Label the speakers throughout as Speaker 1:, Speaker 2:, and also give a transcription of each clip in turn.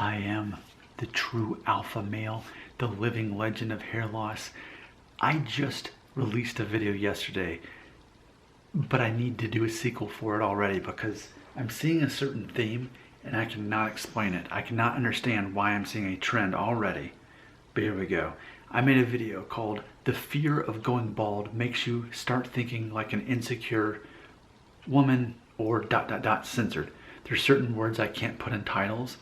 Speaker 1: I am the true alpha male, the living legend of hair loss. I just released a video yesterday, but I need to do a sequel for it already because I'm seeing a certain theme and I cannot explain it. I cannot understand why I'm seeing a trend already. But here we go. I made a video called "The Fear of Going Bald Makes You Start Thinking Like an Insecure Woman," or ... censored. There's certain words I can't put in titles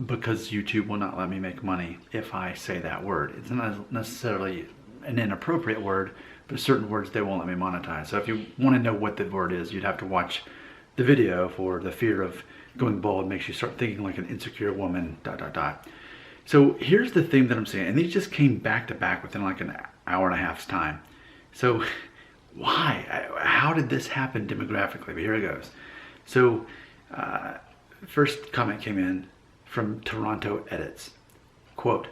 Speaker 1: because YouTube will not let me make money if I say that word. It's not necessarily an inappropriate word, but certain words they won't let me monetize. So if you want to know what the word is, you'd have to watch the video for "The Fear of Going Bald Makes You Start Thinking Like an Insecure Woman ... So here's the thing that I'm saying, and these just came back to back within like an hour and a half's time. So why? How did this happen demographically? But here it goes. So first comment came in from Toronto Edits. Quote,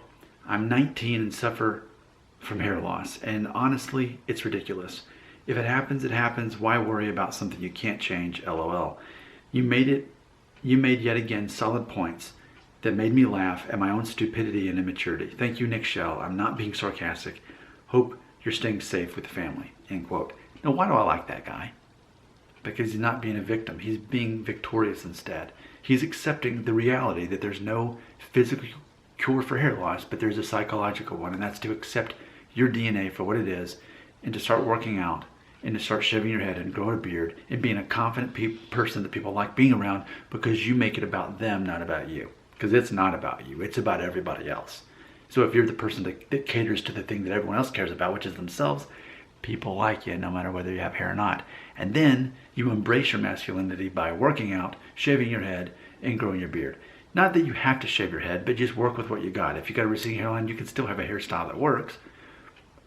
Speaker 1: "I'm 19 and suffer from hair loss, and honestly, it's ridiculous. If it happens, it happens. Why worry about something you can't change? LOL. You made yet again solid points that made me laugh at my own stupidity and immaturity. Thank you, Nick Shell. I'm not being sarcastic. Hope you're staying safe with the family." End quote. Now, why do I like that guy? Because he's not being a victim. He's being victorious instead. He's accepting the reality that there's no physical cure for hair loss, but there's a psychological one, and that's to accept your DNA for what it is and to start working out and to start shaving your head and growing a beard and being a confident person that people like being around because you make it about them, not about you. Because it's not about you. It's about everybody else. So if you're the person that caters to the thing that everyone else cares about, which is themselves, people like you no matter whether you have hair or not. And then you embrace your masculinity by working out, shaving your head, and growing your beard. Not that you have to shave your head, but just work with what you got. If you got a receding hairline, you can still have a hairstyle that works.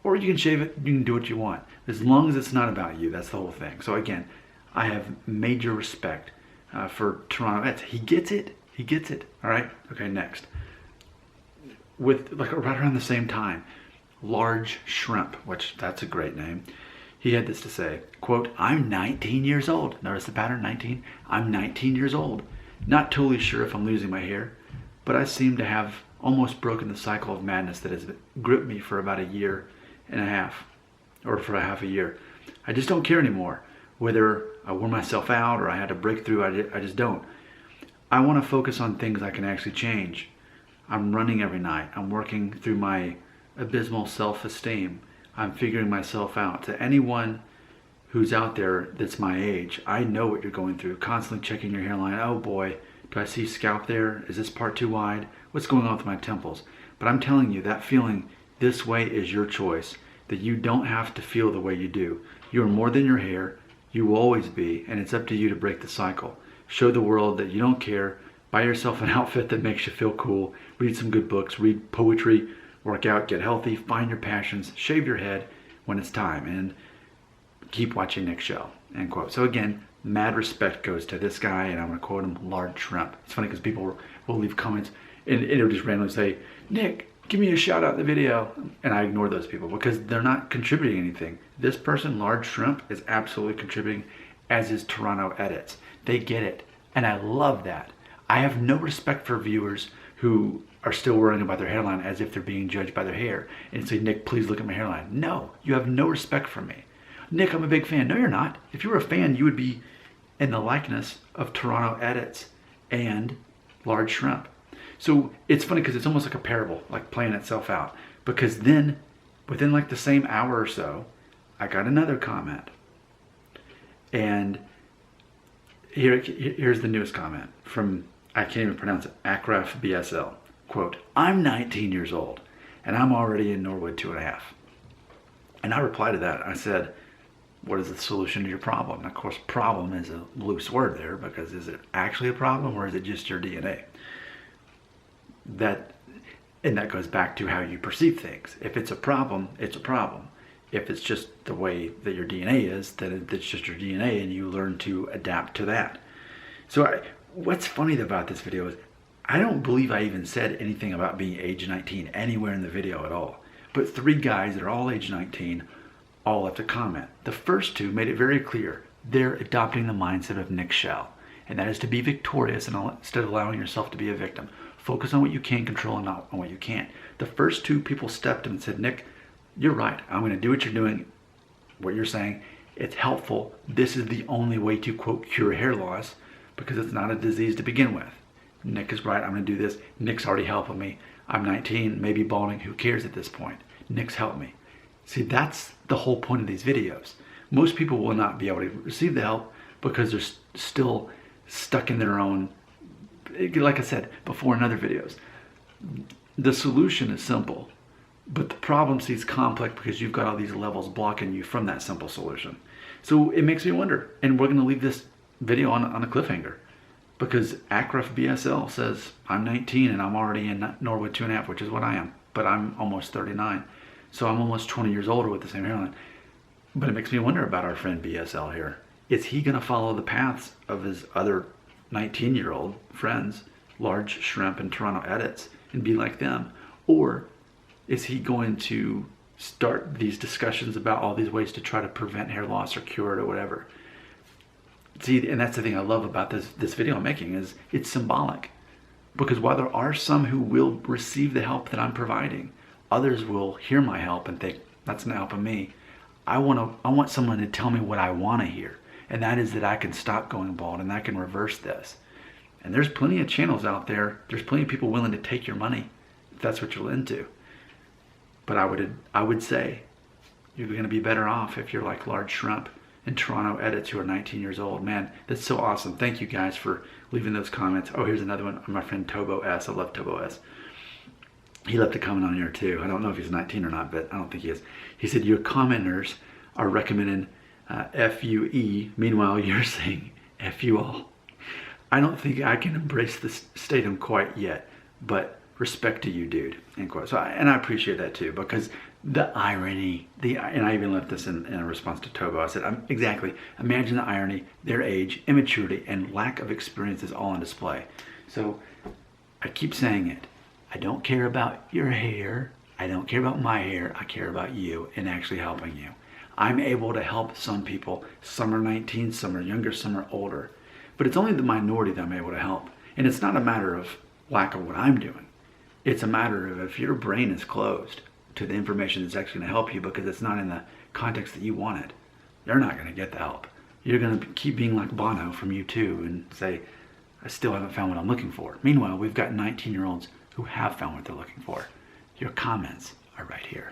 Speaker 1: Or you can shave it, you can do what you want. As long as it's not about you, that's the whole thing. So again, I have major respect for Toronto Edits. He gets it. He gets it. All right? Okay, next. With like right around the same time, Large Shrimp, which that's a great name. He had this to say, quote, "I'm 19 years old." Notice the pattern, 19. "I'm 19 years old. Not totally sure if I'm losing my hair, but I seem to have almost broken the cycle of madness that has gripped me for about a year and a half, or for a half a year. I just don't care anymore. Whether I wore myself out or I had a breakthrough, I just don't. I want to focus on things I can actually change. I'm running every night. I'm working through my abysmal self-esteem. I'm figuring myself out. To anyone who's out there that's my age, I know what you're going through. Constantly checking your hairline. Oh boy, do I see scalp there? Is this part too wide? What's going on with my temples?" But I'm telling you, that feeling this way is your choice. That you don't have to feel the way you do. You're more than your hair. You will always be, and it's up to you to break the cycle. Show the world that you don't care. Buy yourself an outfit that makes you feel cool. Read some good books. Read poetry. Work out. Get healthy. Find your passions. Shave your head when it's time. And keep watching Nick Shell. End quote. So again, mad respect goes to this guy, and I'm going to quote him, Large Shrimp. It's funny because people will leave comments and it'll just randomly say, "Nick, give me a shout out in the video." And I ignore those people because they're not contributing anything. This person, Large Shrimp, is absolutely contributing, as is Toronto Edits. They get it. And I love that. I have no respect for viewers who are still worrying about their hairline as if they're being judged by their hair and say, "Nick, please look at my hairline." No, you have no respect for me. "Nick, I'm a big fan." No, you're not. If you were a fan, you would be in the likeness of Toronto Edits and Large Shrimp. So it's funny because it's almost like a parable, like playing itself out. Because then, within like the same hour or so, I got another comment. And here's the newest comment from, I can't even pronounce it, Akraf BSL. Quote, "I'm 19 years old, and I'm already in Norwood 2.5. And I replied to that. I said, "What is the solution to your problem?" And of course, problem is a loose word there, because is it actually a problem or is it just your DNA? And that goes back to how you perceive things. If it's a problem, it's a problem. If it's just the way that your DNA is, then it's just your DNA and you learn to adapt to that. So what's funny about this video is I don't believe I even said anything about being age 19 anywhere in the video at all. But 3 guys that are all age 19 all left a comment. The first 2 made it very clear they're adopting the mindset of Nick Shell, and that is to be victorious and instead of allowing yourself to be a victim. Focus on what you can control and not on what you can't. The first two people stepped in and said, Nick, you're right. I'm going to do what you're doing, what you're saying. It's helpful. This is the only way to, quote, cure hair loss because it's not a disease to begin with. Nick is right. I'm going to do this. Nick's already helping me. I'm 19, maybe balding. Who cares at this point? Nick's helped me. See, that's the whole point of these videos. Most people will not be able to receive the help because they're still stuck in their own, like I said before in other videos. The solution is simple, but the problem seems complex because you've got all these levels blocking you from that simple solution. So it makes me wonder, and we're going to leave this video on a cliffhanger because Akref BSL says I'm 19 and I'm already in Norwood 2.5, which is what I am, but I'm almost 39. So I'm almost 20 years older with the same hairline. But it makes me wonder about our friend BSL here. Is he going to follow the paths of his other 19-year-old friends, Large Shrimp and Toronto Edits, and be like them? Or is he going to start these discussions about all these ways to try to prevent hair loss or cure it or whatever? See, and that's the thing I love about this video I'm making is it's symbolic. Because while there are some who will receive the help that I'm providing, others will hear my help and think, that's not helping me. I want someone to tell me what I want to hear. And that is that I can stop going bald and I can reverse this. And there's plenty of channels out there. There's plenty of people willing to take your money if that's what you're into. But I would say you're going to be better off if you're like Large Shrimp and Toronto Edits who are 19 years old. Man, that's so awesome. Thank you guys for leaving those comments. Oh, here's another one. My friend Tobo S. I love Tobo S. He left a comment on here too. I don't know if he's 19 or not, but I don't think he is. He said, your commenters are recommending FUE. Meanwhile, you're saying FU all. I don't think I can embrace this statum quite yet, but respect to you, dude. End quote. So, and I appreciate that too, because the irony, and I even left this in a response to Tobo. I said, exactly, imagine the irony, their age, immaturity, and lack of experience is all on display. So I keep saying it. I don't care about your hair. I don't care about my hair. I care about you and actually helping you. I'm able to help some people. Some are 19, some are younger, some are older. But it's only the minority that I'm able to help. And it's not a matter of lack of what I'm doing. It's a matter of if your brain is closed to the information that's actually going to help you because it's not in the context that you want it, you're not going to get the help. You're going to keep being like Bono from U2 and say, I still haven't found what I'm looking for. Meanwhile, we've got 19-year-olds who have found what they're looking for. Your comments are right here.